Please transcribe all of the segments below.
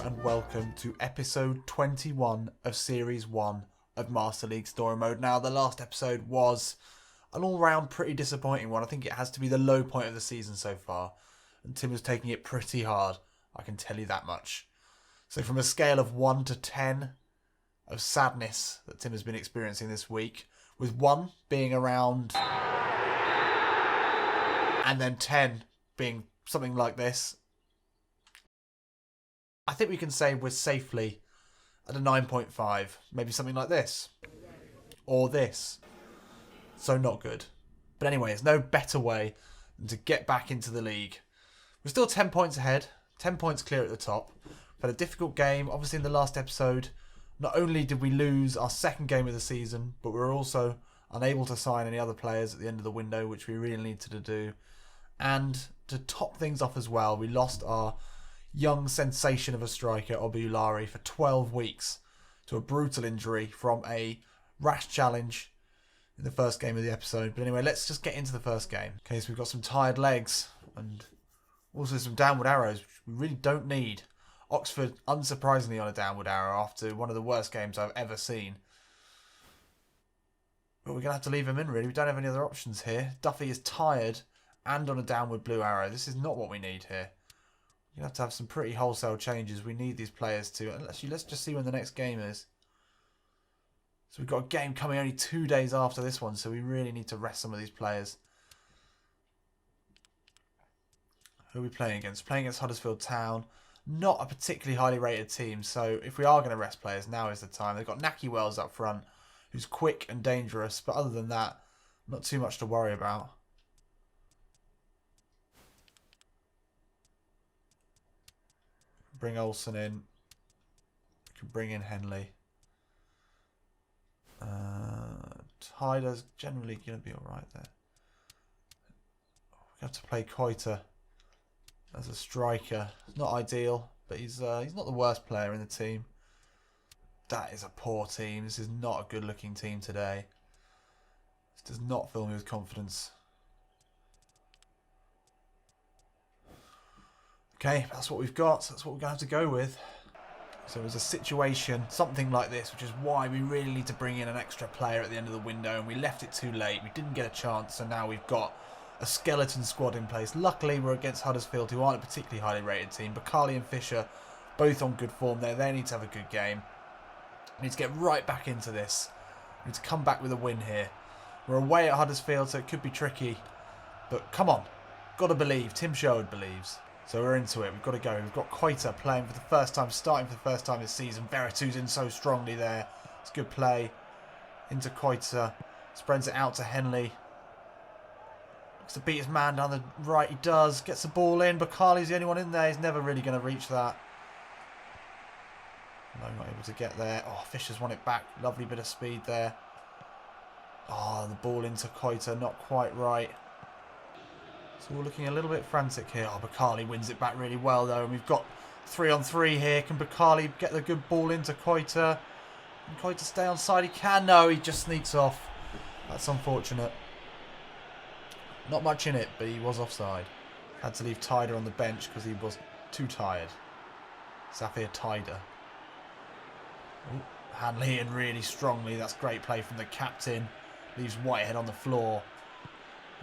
and welcome to episode 21 of series 1 of Master League Story Mode. Now, the last episode was an all-round pretty disappointing one. I think it has to be the low point of the season so far, and Tim was taking it pretty hard, I can tell you that much. So from a scale of 1 to 10 of sadness that Tim has been experiencing this week, with 1 being around and then 10 being something like this, I think we can say we're safely at a 9.5. Maybe something like this. Or this. So not good. But anyway, there's no better way than to get back into the league. We're still 10 points ahead. 10 points clear at the top. We've had a difficult game. Obviously in the last episode, not only did we lose our second game of the season, but we were also unable to sign any other players at the end of the window, which we really needed to do. And to top things off as well, we lost our young sensation of a striker, Oulare, for 12 weeks to a brutal injury from a rash challenge in the first game of the episode. But anyway, let's just get into the first game. Okay, so we've got some tired legs and also some downward arrows, which we really don't need. Oxford, unsurprisingly, on a downward arrow after one of the worst games I've ever seen. But we're going to have to leave him in, really. We don't have any other options here. Duffy is tired and on a downward blue arrow. This is not what we need here. You have to have some pretty wholesale changes. We need these players to. Actually, let's just see when the next game is. So we've got a game coming only 2 days after this one, so we really need to rest some of these players. Who are we playing against? Playing against Huddersfield Town. Not a particularly highly rated team, so if we are going to rest players, now is the time. They've got Naki Wells up front, who's quick and dangerous, but other than that, not too much to worry about. Bring Olsen in. We can bring in Henley. Tyler's generally going to be alright there. We have to play Koita as a striker. It's not ideal, but he's not the worst player in the team. That is a poor team. This is not a good looking team today. This does not fill me with confidence. Okay, that's what we've got. So that's what we're going to have to go with. So it was a situation, something like this, which is why we really need to bring in an extra player at the end of the window, and we left it too late. We didn't get a chance, so now we've got a skeleton squad in place. Luckily, we're against Huddersfield, who aren't a particularly highly rated team. Bakali and Fisher, both on good form there. They need to have a good game. We need to get right back into this. We need to come back with a win here. We're away at Huddersfield, so it could be tricky. But come on, got to believe. Tim Sherwood believes. So we're into it. We've got to go. We've got Koita playing for the first time, starting for the first time this season. Veritu's in so strongly there. It's good play. Into Koita. Spreads it out to Henley. Looks to beat his man down the right. He does. Gets the ball in. Bakali's the only one in there. He's never really going to reach that. No, not able to get there. Oh, Fisher's won it back. Lovely bit of speed there. Oh, the ball into Koita. Not quite right. So we're looking a little bit frantic here. Oh, Bakali wins it back really well, though. And we've got 3-on-3 here. Can Bakali get the good ball into Koita? Can Koita stay on side? He can. No, he just sneaks off. That's unfortunate. Not much in it, but he was offside. Had to leave Tyder on the bench because he was too tired. Zafir Tyder. Ooh, Hanley in really strongly. That's great play from the captain. Leaves Whitehead on the floor.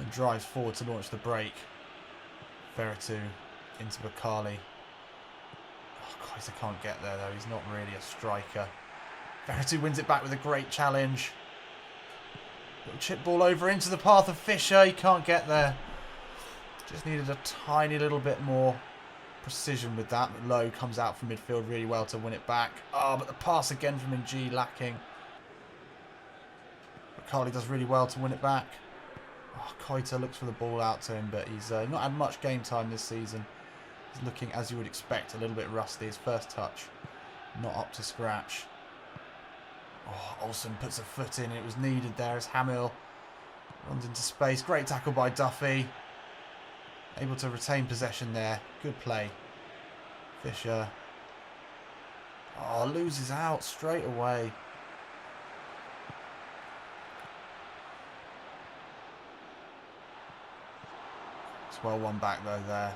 And drives forward to launch the break. Veritu into Bakali. Oh, Koita can't get there though. He's not really a striker. Veritu wins it back with a great challenge. Little chip ball over into the path of Fisher. He can't get there. Just needed a tiny little bit more precision with that. But Lowe comes out from midfield really well to win it back. Oh, but the pass again from Ng lacking. Bakali does really well to win it back. Oh, Koita looks for the ball out to him, but he's not had much game time this season. He's looking, as you would expect, a little bit rusty. His first touch, not up to scratch. Oh, Olsen puts a foot in. It was needed there as Hamill runs into space. Great tackle by Duffy. Able to retain possession there. Good play. Fisher. Oh, loses out straight away. It's well won back though there.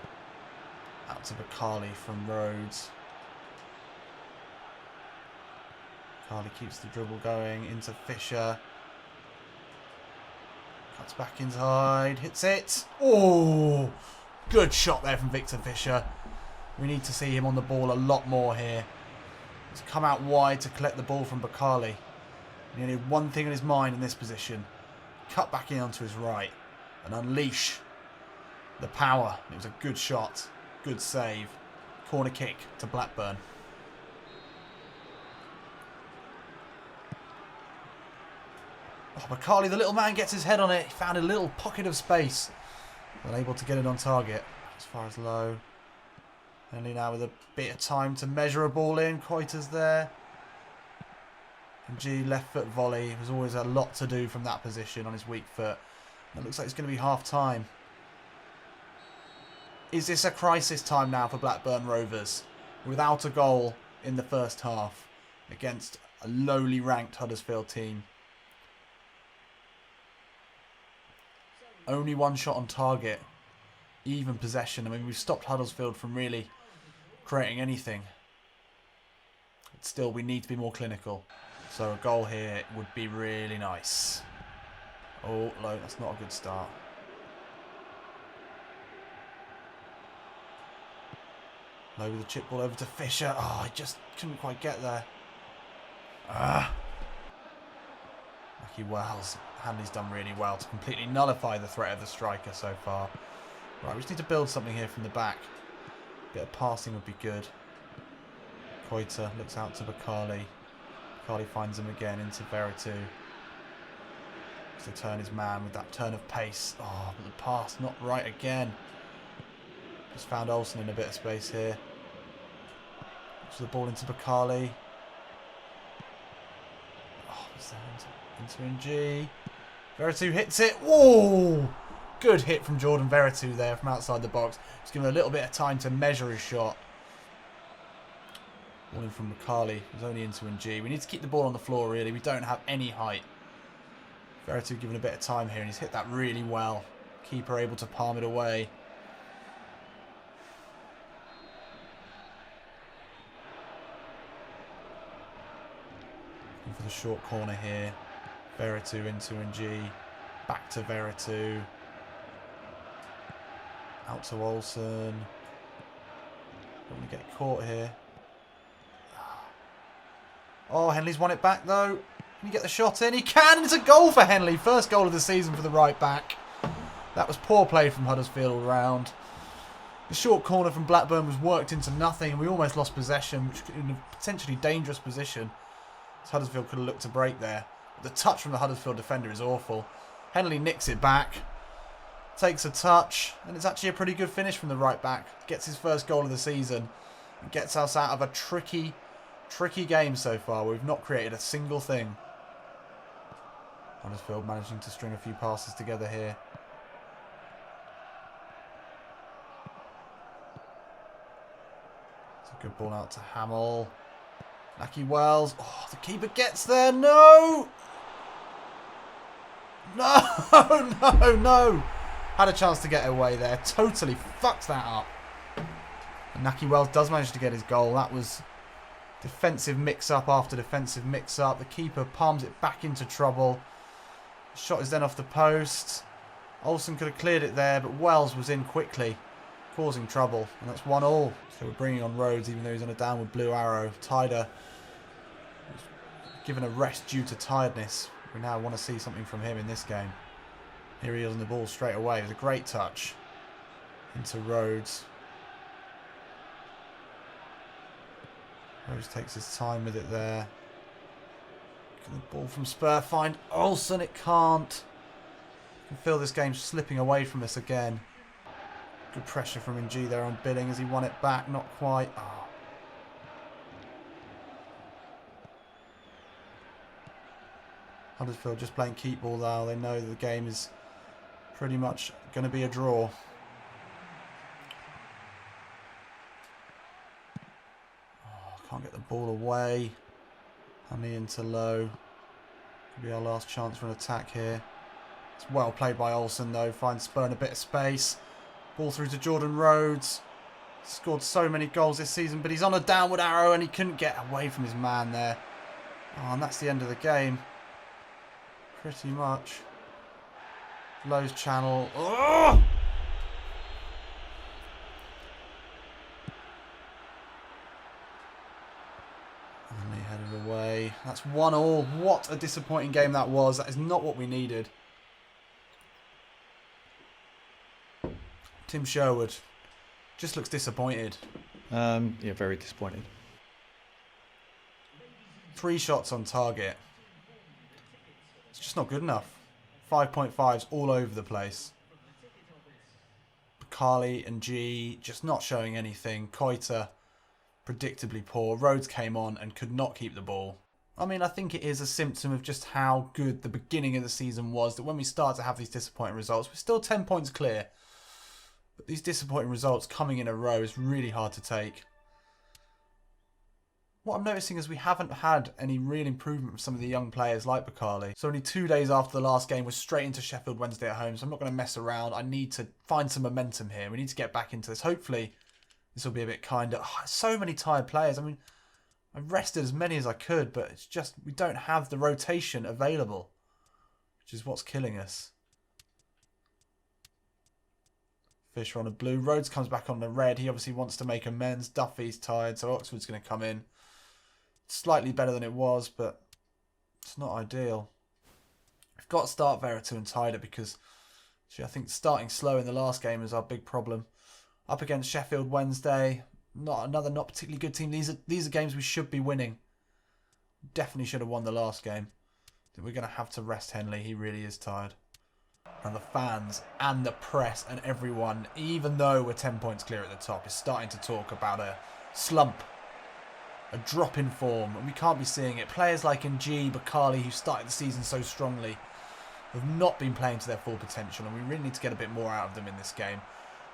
Out to Bakali from Rhodes. Carly keeps the dribble going into Fisher. Cuts back inside, hits it. Oh, good shot there from Victor Fisher. We need to see him on the ball a lot more here. He's come out wide to collect the ball from Bakali. He only had one thing in his mind in this position. Cut back in onto his right and unleash the power. It was a good shot. Good save. Corner kick to Blackburn. Oh, Bakali, the little man, gets his head on it. He found a little pocket of space. Unable to get it on target. As far as low. Only now with a bit of time to measure a ball in. Coiter's there. And G, left foot volley. There's always a lot to do from that position on his weak foot. And it looks like it's going to be half time. Is this a crisis time now for Blackburn Rovers? Without a goal in the first half against a lowly ranked Huddersfield team. Only one shot on target. Even possession. I mean, we've stopped Huddersfield from really creating anything. But still, we need to be more clinical. So a goal here would be really nice. Oh, low. That's not a good start. Low with the chip ball over to Fisher. Oh, I just couldn't quite get there. Lucky Wells. Hanley's done really well to completely nullify the threat of the striker so far. Right, we just need to build something here from the back. A bit of passing would be good. Coiter looks out to Bakali. Bakali finds him again into Veretout. To turn his man with that turn of pace. Oh, but the pass not right again. Just found Olsen in a bit of space here. Puts the ball into Bakali. Oh, what's that? Into NG. Veretout hits it. Whoa! Good hit from Jordan Veretout there from outside the box. Just giving him a little bit of time to measure his shot. Ball in from Bakali. He's only into NG. We need to keep the ball on the floor, really. We don't have any height. Veretout given a bit of time here, and he's hit that really well. Keeper able to palm it away. Looking for the short corner here. Veretout into NG. Back to Veretout. Out to Olsen. Don't want to get caught here. Oh, Henley's won it back though. Can he get the shot in? He can! It's a goal for Henley. First goal of the season for the right back. That was poor play from Huddersfield all round. The short corner from Blackburn was worked into nothing, and we almost lost possession, which was in a potentially dangerous position. So Huddersfield could have looked to break there. But the touch from the Huddersfield defender is awful. Henley nicks it back. Takes a touch, and it's actually a pretty good finish from the right back. Gets his first goal of the season. And gets us out of a tricky game so far. We've not created a single thing. Huddersfield managing to string a few passes together here. It's a good ball out to Hamill. Lucky Wells. Oh, the keeper gets there. No! No! Had a chance to get away there. Totally fucked that up. And Naki Wells does manage to get his goal. That was defensive mix-up after defensive mix-up. The keeper palms it back into trouble. The shot is then off the post. Olsen could have cleared it there, but Wells was in quickly, causing trouble. And that's 1-1. So we're bringing on Rhodes, even though he's on a downward blue arrow. Tyder was given a rest due to tiredness. We now want to see something from him in this game. Here he is on the ball straight away. It was a great touch into Rhodes. Rhodes takes his time with it there. Can the ball from Spur find Olsen? It can't. I can feel this game slipping away from us again. Good pressure from NG there on Billing as he won it back. Not quite. Oh. Huddersfield just playing keep ball now. They know that the game is pretty much going to be a draw. Oh, can't get the ball away. Hanley into low. Could be our last chance for an attack here. It's well played by Olsen though. Finds Spur in a bit of space. Ball through to Jordan Rhodes. Scored so many goals this season, but he's on a downward arrow and he couldn't get away from his man there. Oh, and that's the end of the game. Pretty much. Lowe's channel. Oh! And he headed away. That's 1-1. What a disappointing game that was. That is not what we needed. Tim Sherwood just looks disappointed. Yeah, very disappointed. 3 shots on target. It's just not good enough. 5.5s all over the place. Bakali and G just not showing anything. Koita predictably poor. Rhodes came on and could not keep the ball. I mean, I think it is a symptom of just how good the beginning of the season was, that when we start to have these disappointing results, we're still 10 points clear. But these disappointing results coming in a row is really hard to take. What I'm noticing is we haven't had any real improvement from some of the young players like Bakali. So only 2 days after the last game, we're straight into Sheffield Wednesday at home. So I'm not going to mess around. I need to find some momentum here. We need to get back into this. Hopefully, this will be a bit kinder. Oh, so many tired players. I mean, I've rested as many as I could, but it's just we don't have the rotation available, which is what's killing us. Fisher on a blue. Rhodes comes back on the red. He obviously wants to make amends. Duffy's tired, so Oxford's going to come in. Slightly better than it was, but it's not ideal. We've got to start Veretout and Tyder because I think starting slow in the last game is our big problem. Up against Sheffield Wednesday, not particularly good team. These are games we should be winning. Definitely should have won the last game. I think we're going to have to rest Henley. He really is tired. And the fans and the press and everyone, even though we're 10 points clear at the top, is starting to talk about a slump. A drop in form, and we can't be seeing it. Players like Ng, Bakali, who started the season so strongly, have not been playing to their full potential, and we really need to get a bit more out of them in this game.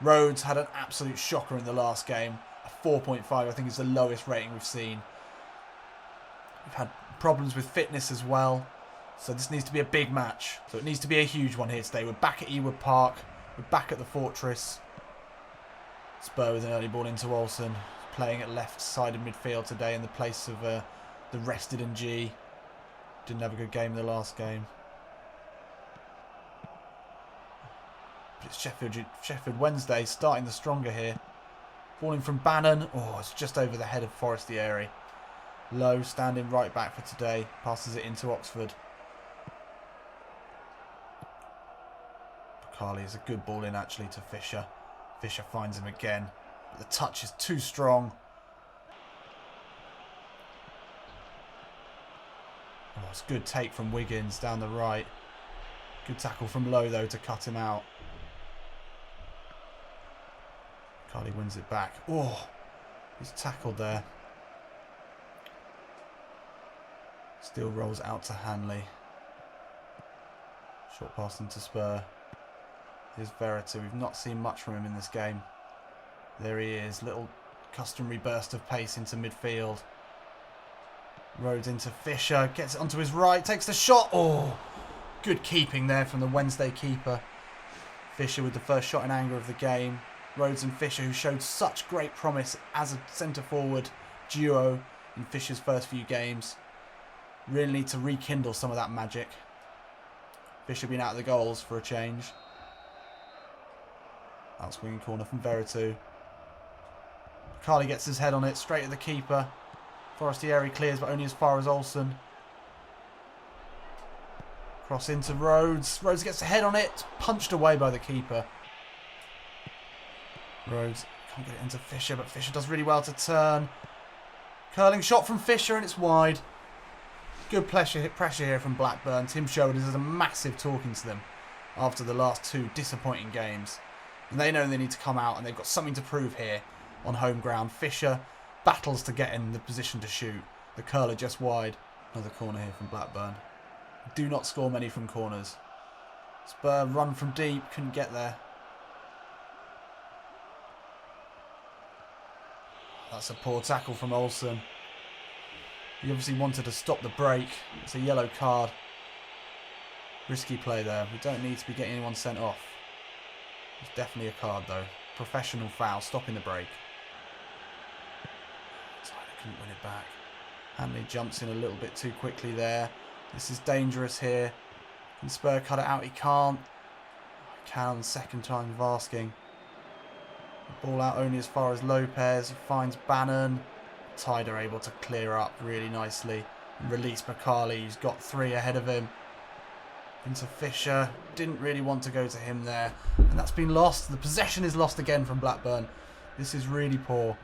Rhodes had an absolute shocker in the last game. A 4.5, I think, is the lowest rating we've seen. We've had problems with fitness as well, so this needs to be a big match. So it needs to be a huge one here today. We're back at Ewood Park. We're back at the Fortress. Spur with an early ball into Olsen. Playing at left side of midfield today in the place of the rested Ng. Didn't have a good game in the last game. But it's Sheffield Wednesday starting the stronger here. Ball in from Bannon. Oh, it's just over the head of Forestieri. Lowe standing right back for today. Passes it into Oxford. Bakali is a good ball in actually to Fisher. Fisher finds him again. But the touch is too strong. Oh, it's a good take from Wiggins down the right. Good tackle from Lowe, though, to cut him out. Carly wins it back. Oh, he's tackled there. Still rolls out to Hanley. Short pass into Spur. Here's Veretout. We've not seen much from him in this game. There he is, little customary burst of pace into midfield. Rhodes into Fisher, gets it onto his right, takes the shot. Oh, good keeping there from the Wednesday keeper. Fisher with the first shot in anger of the game. Rhodes and Fisher, who showed such great promise as a centre-forward duo in Fisher's first few games. Really need to rekindle some of that magic. Fisher being out of the goals for a change. Outswinging corner from Veretout. Carly gets his head on it, straight at the keeper. Forestieri clears, but only as far as Olsen. Cross into Rhodes. Rhodes gets the head on it. Punched away by the keeper. Rhodes can't get it into Fisher, but Fisher does really well to turn. Curling shot from Fisher, and it's wide. Good pressure here from Blackburn. Tim Sherwood is a massive talking to them after the last 2 disappointing games. And they know they need to come out, and they've got something to prove here on home ground. Fisher battles to get in the position to shoot. The curler just wide. Another corner here from Blackburn. Do not score many from corners. Spur run from deep, couldn't get there. That's a poor tackle from Olsen. He obviously wanted to stop the break. It's a yellow card. Risky play there. We don't need to be getting anyone sent off. It's definitely a card though. Professional foul, stopping the break. Tyler couldn't win it back. Hanley jumps in a little bit too quickly there. This is dangerous here. Can Spur cut it out? He can't. He can on the second time of asking. Ball out only as far as Lopez. He finds Bannon. Tide are able to clear up really nicely and release Bakali, who's got 3 ahead of him. Into Fisher. Didn't really want to go to him there. And that's been lost. The possession is lost again from Blackburn. This is really poor.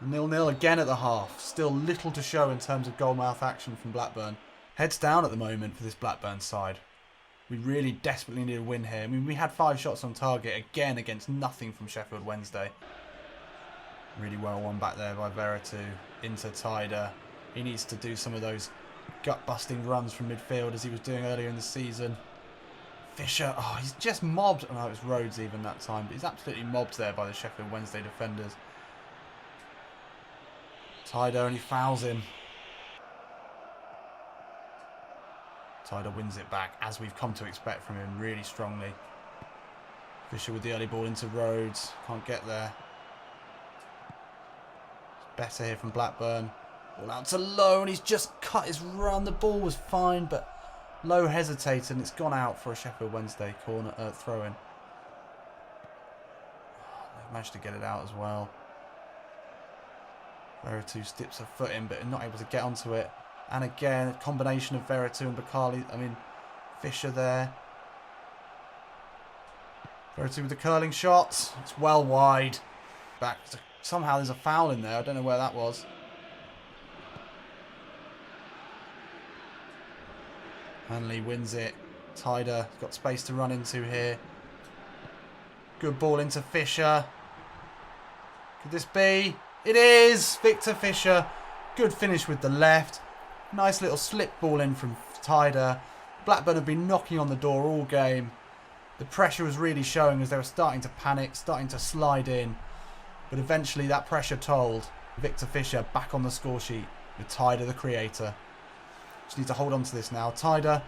0-0 again at the half. Still little to show in terms of goalmouth action from Blackburn. Heads down at the moment for this Blackburn side. We really desperately need a win here. I mean, we had 5 shots on target again against nothing from Sheffield Wednesday. Really well won back there by Veretout into Tider. He needs to do some of those gut-busting runs from midfield as he was doing earlier in the season. Fisher, oh, he's just mobbed. Oh, no, it was Rhodes even that time, but he's absolutely mobbed there by the Sheffield Wednesday defenders. Tider only fouls him. Tider wins it back, as we've come to expect from him, really strongly. Fisher with the early ball into Rhodes. Can't get there. It's better here from Blackburn. Ball out to Lowe, and he's just cut his run. The ball was fine, but Lowe hesitated, and it's gone out for a Sheffield Wednesday corner throw-in. They've managed to get it out as well. Veretout dips a foot in, but not able to get onto it. And again, a combination of Veretout and Bakali. I mean, Fisher there. Veretout with the curling shot. It's well wide. Back to, somehow there's a foul in there. I don't know where that was. Hanley wins it. Tider got space to run into here. Good ball into Fisher. Could this be? It is! Victor Fisher. Good finish with the left. Nice little slip ball in from Tider. Blackburn have been knocking on the door all game. The pressure was really showing as they were starting to panic, starting to slide in. But eventually that pressure told. Victor Fisher back on the score sheet with Tider the creator. Just need to hold on to this now. Tider,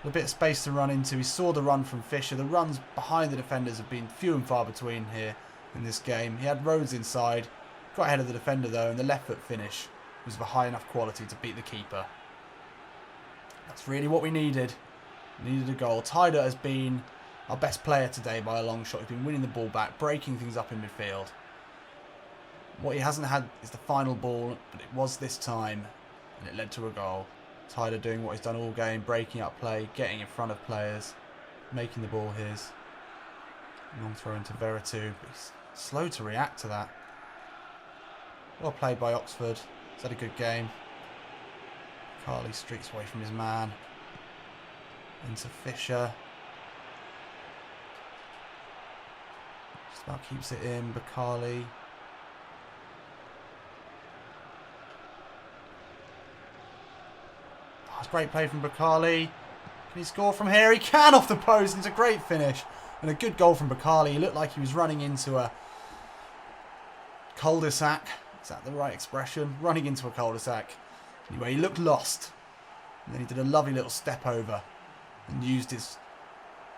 a bit of space to run into. He saw the run from Fisher. The runs behind the defenders have been few and far between here in this game. He had Rhodes inside. Got ahead of the defender though, and the left foot finish was of a high enough quality to beat the keeper. That's really what we needed. We needed a goal. Tider has been our best player today by a long shot. He's been winning the ball back, breaking things up in midfield. What he hasn't had is the final ball, but it was this time, and it led to a goal. Tider doing what he's done all game, breaking up play, getting in front of players, making the ball his. Long throw into Veretout. He's slow to react to that. Well played by Oxford. He's had a good game. Carley streaks away from his man. Into Fisher. Just about keeps it in. Bakali. Oh, it's great play from Bakali. Can he score from here? He can off the post. It's a great finish. And a good goal from Bakali. He looked like he was running into a cul-de-sac. Is that the right expression? Running into a cul-de-sac. Anyway, he looked lost. And then he did a lovely little step over and used his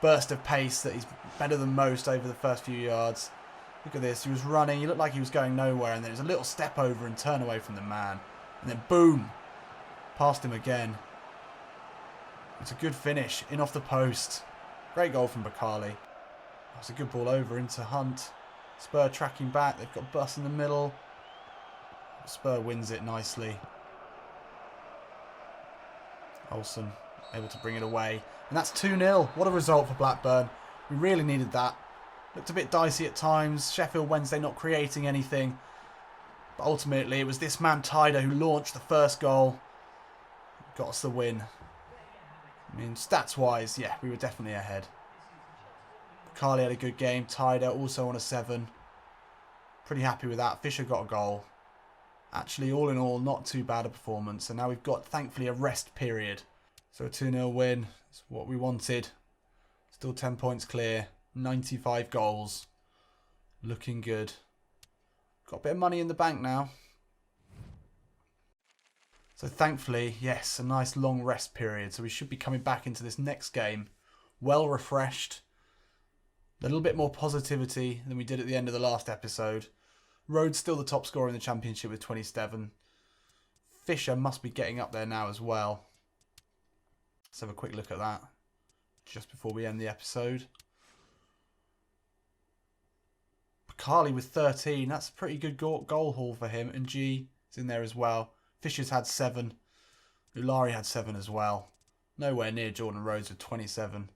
burst of pace that he's better than most over the first few yards. Look at this. He was running. He looked like he was going nowhere. And then there's a little step over and turn away from the man. And then boom. Past him again. It's a good finish. In off the post. Great goal from Bakali. That's a good ball over into Hunt. Spur tracking back. They've got Bus in the middle. Spur wins it nicely. Olsen able to bring it away. And that's 2-0. What a result for Blackburn. We really needed that. Looked a bit dicey at times. Sheffield Wednesday not creating anything. But ultimately it was this man Tider who launched the first goal. Got us the win. I mean, stats-wise, yeah, we were definitely ahead. Carley had a good game. Tider also on a 7. Pretty happy with that. Fisher got a goal. Actually, all in all, not too bad a performance. And now we've got, thankfully, a rest period. So a 2-0 win. That's what we wanted. Still 10 points clear. 95 goals. Looking good. Got a bit of money in the bank now. So thankfully, yes, a nice long rest period. So we should be coming back into this next game well refreshed. A little bit more positivity than we did at the end of the last episode. Rhodes still the top scorer in the championship with 27. Fisher must be getting up there now as well. Let's have a quick look at that just before we end the episode. Bakali with 13. That's a pretty good goal haul for him. And G is in there as well. Fisher's had 7. Oulare had 7 as well. Nowhere near Jordan Rhodes with 27. When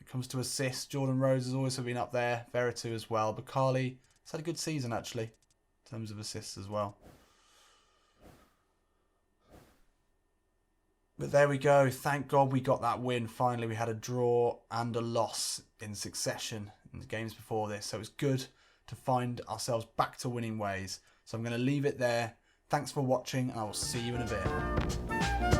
it comes to assists, Jordan Rhodes has also been up there. Veretout as well. Bakali has had a good season actually in terms of assists as well. But there we go. Thank God we got that win. Finally, we had a draw and a loss in succession in the games before this. So it's good to find ourselves back to winning ways. So I'm going to leave it there. Thanks for watching, and I will see you in a bit.